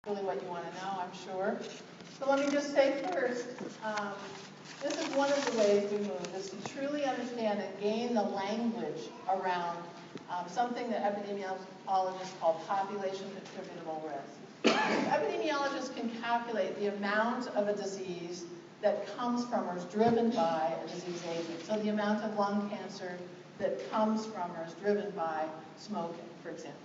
really what you want to know, I'm sure. So let me just say first, this is one of the ways we move, is to truly understand and gain the language around something that epidemiologists call population attributable risk. Epidemiologists can calculate the amount of a disease that comes from or is driven by a disease agent. So the amount of lung cancer that comes from or is driven by smoking, for example.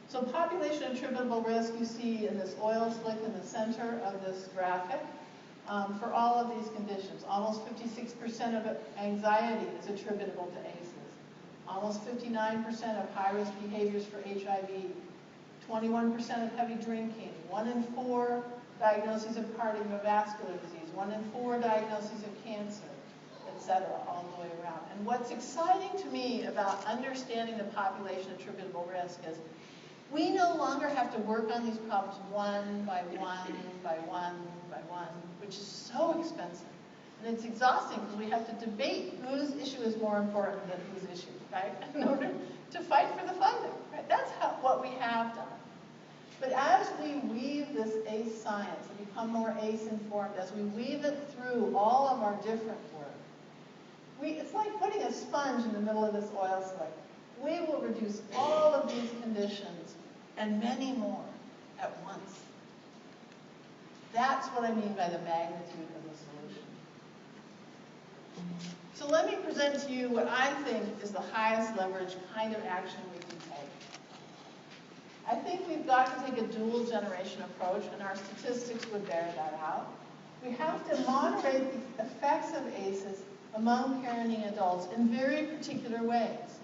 So population attributable risk you see in this oil slick in the center of this graphic. For all of these conditions, almost 56% of anxiety is attributable to ACEs. Almost 59% of high-risk behaviors for HIV. 21% of heavy drinking. 1 in 4 diagnoses of cardiovascular disease. 1 in 4 diagnoses of cancer, etc., all the way around. And what's exciting to me about understanding the population attributable risk is we no longer have to work on these problems one by one by one by one, which is so expensive. And it's exhausting because we have to debate whose issue is more important than whose issue, right? In order to fight for the funding, right? That's what we have done. But as we weave this ACE science and become more ACE informed, as we weave it through all of our different work, it's like putting a sponge in the middle of this oil slick. We will reduce all of these conditions and many more at once. That's what I mean by the magnitude of the solution. So let me present to you what I think is the highest leverage kind of action we can take. I think we've got to take a dual generation approach, and our statistics would bear that out. We have to moderate the effects of ACEs among parenting adults in very particular ways.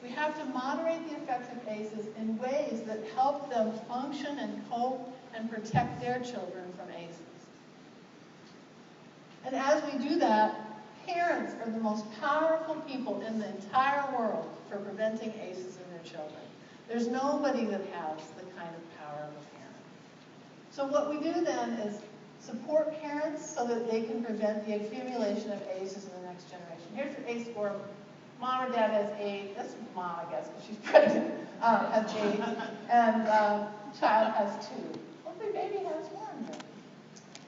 We have to moderate the effects of ACEs in ways that help them function and cope and protect their children from ACEs. And as we do that, parents are the most powerful people in the entire world for preventing ACEs in their children. There's nobody that has the kind of power of a parent. So what we do then is support parents so that they can prevent the accumulation of ACEs in the next generation. Here's your ACE score. Mom or dad has 8. That's mom, I guess, because she's pregnant, has 8. And child has 2. Hopefully baby has 1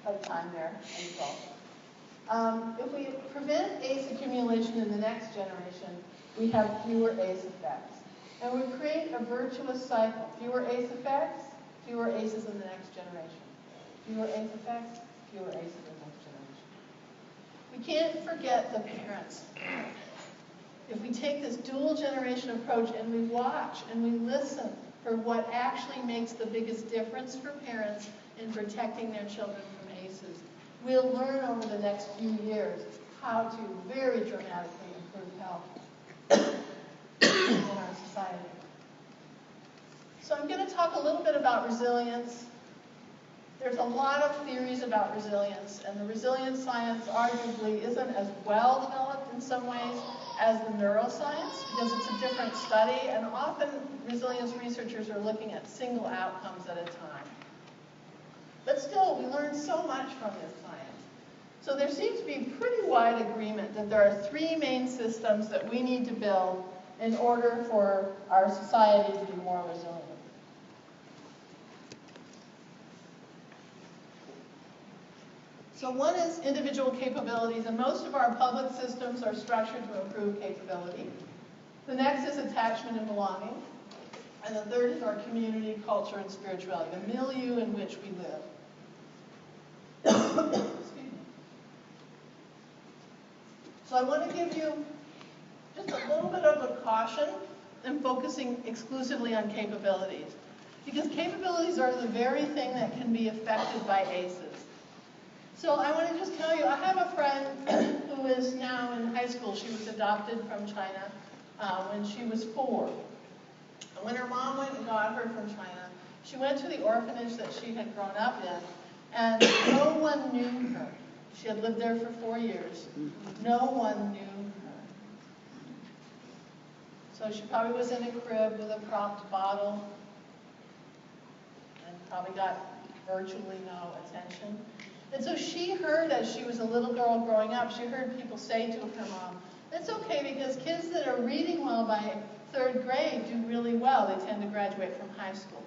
by the time they're adult. If we prevent ACE accumulation in the next generation, we have fewer ACE effects. And we create a virtuous cycle. Fewer ACE effects, fewer ACEs in the next generation. Fewer ACE effects, fewer ACEs in the next generation. We can't forget the parents. If we take this dual generation approach and we watch and we listen for what actually makes the biggest difference for parents in protecting their children from ACEs, we'll learn over the next few years how to very dramatically improve health in our society. So I'm going to talk a little bit about resilience. There's a lot of theories about resilience, and the resilience science arguably isn't as well developed in some ways as the neuroscience, because it's a different study, and often resilience researchers are looking at single outcomes at a time. But still, we learn so much from this science. So there seems to be pretty wide agreement that there are 3 main systems that we need to build in order for our society to be more resilient. So one is individual capabilities, and most of our public systems are structured to improve capability. The next is attachment and belonging. And the third is our community, culture, and spirituality, the milieu in which we live. Excuse me. So I want to give you just a little bit of a caution in focusing exclusively on capabilities. Because capabilities are the very thing that can be affected by ACEs. So I want to just tell you, I have a friend who is now in high school. She was adopted from China when she was 4. And when her mom went and got her from China, she went to the orphanage that she had grown up in, and no one knew her. She had lived there for 4 years. No one knew her. So she probably was in a crib with a propped bottle and probably got virtually no attention. And so she heard, as she was a little girl growing up, she heard people say to her mom, "It's okay because kids that are reading well by 3rd grade do really well. They tend to graduate from high school."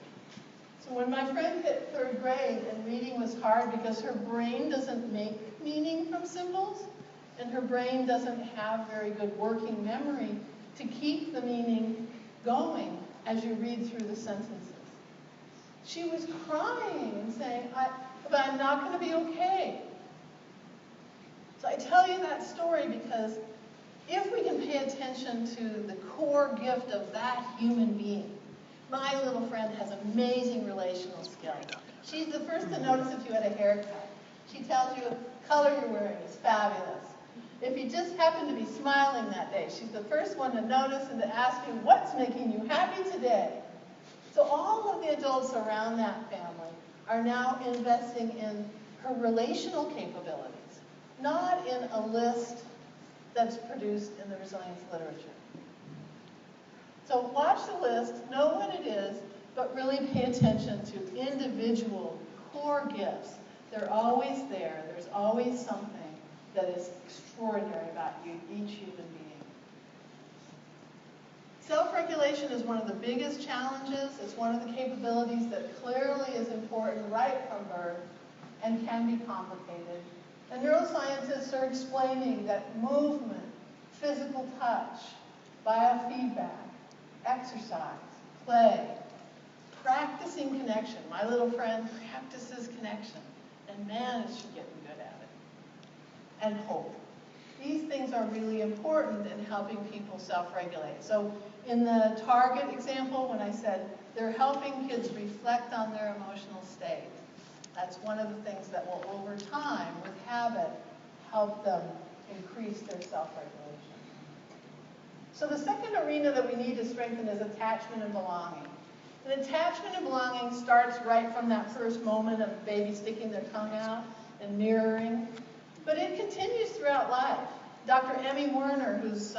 So when my friend hit 3rd grade, and reading was hard because her brain doesn't make meaning from symbols, and her brain doesn't have very good working memory to keep the meaning going as you read through the sentences. She was crying and saying, but I'm not going to be okay. So I tell you that story because if we can pay attention to the core gift of that human being, my little friend has amazing relational skills. She's the first to notice if you had a haircut. She tells you the color you're wearing is fabulous. If you just happen to be smiling that day, she's the first one to notice and to ask you, what's making you happy today? So all of the adults around that family are now investing in her relational capabilities, not in a list that's produced in the resilience literature. So watch the list, know what it is, but really pay attention to individual core gifts. They're always there. There's always something that is extraordinary about you, each human being. Self-regulation is one of the biggest challenges. It's one of the capabilities that clearly is important right from birth and can be complicated. And neuroscientists are explaining that movement, physical touch, biofeedback, exercise, play, practicing connection. My little friend practices connection, and man, is she getting good at it. And hope. These things are really important in helping people self-regulate. So in the Target example, when I said they're helping kids reflect on their emotional state, that's one of the things that will, over time, with habit, help them increase their self-regulation. So the second arena that we need to strengthen is attachment and belonging. And attachment and belonging starts right from that first moment of baby sticking their tongue out and mirroring. But it continues throughout life. Dr. Emmy Werner, who's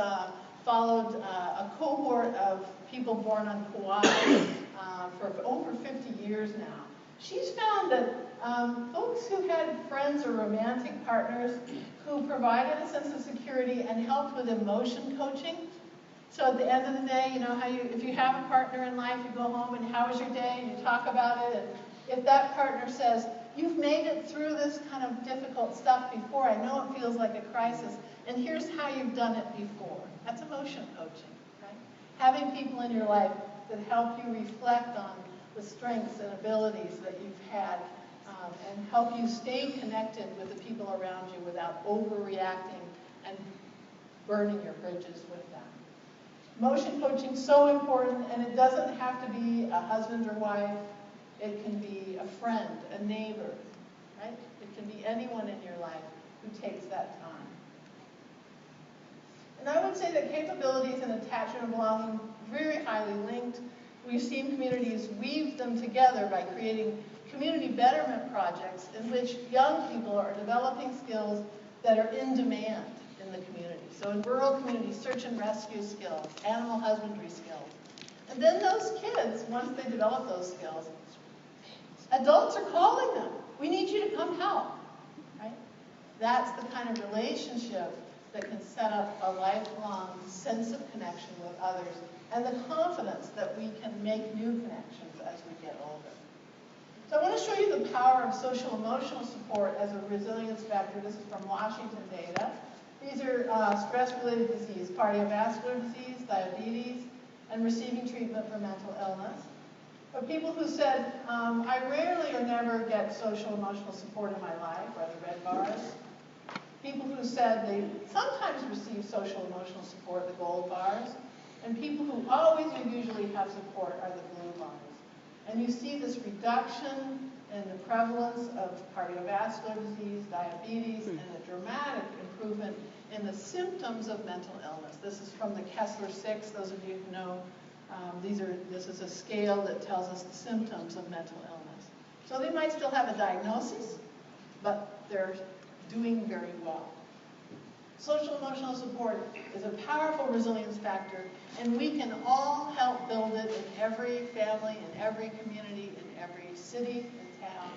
followed a cohort of people born on Kauai for over 50 years now, she's found that folks who had friends or romantic partners who provided a sense of security and helped with emotion coaching. So at the end of the day, you know how if you have a partner in life, you go home and how was your day, and you talk about it, and if that partner says, you've made it through this kind of difficult stuff before, I know it feels like a crisis, and here's how you've done it before. That's emotion coaching, right? Having people in your life that help you reflect on the strengths and abilities that you've had and help you stay connected with the people around you without overreacting and burning your bridges with them. Emotion coaching is so important, and it doesn't have to be a husband or wife. It can be a friend, a neighbor, right? It can be anyone in your life who takes that time. And I would say that capabilities and attachment and belonging are very highly linked. We've seen communities weave them together by creating community betterment projects in which young people are developing skills that are in demand in the community. So in rural communities, search and rescue skills, animal husbandry skills. And then those kids, once they develop those skills, adults are calling them. We need you to come help, right? That's the kind of relationship that can set up a lifelong sense of connection with others and the confidence that we can make new connections as we get older. So I want to show you the power of social emotional support as a resilience factor. This is from Washington data. These are stress-related disease, cardiovascular disease, diabetes, and receiving treatment for mental illness. But people who said, I rarely or never get social emotional support in my life, are the red bars. People who said they sometimes receive social emotional support, the gold bars. And people who always or usually have support are the blue bars. And you see this reduction in the prevalence of cardiovascular disease, diabetes, and a dramatic improvement in the symptoms of mental illness. This is from the Kessler-6, those of you who know. This is a scale that tells us the symptoms of mental illness. So they might still have a diagnosis, but they're doing very well. Social emotional support is a powerful resilience factor, and we can all help build it in every family, in every community, in every city and town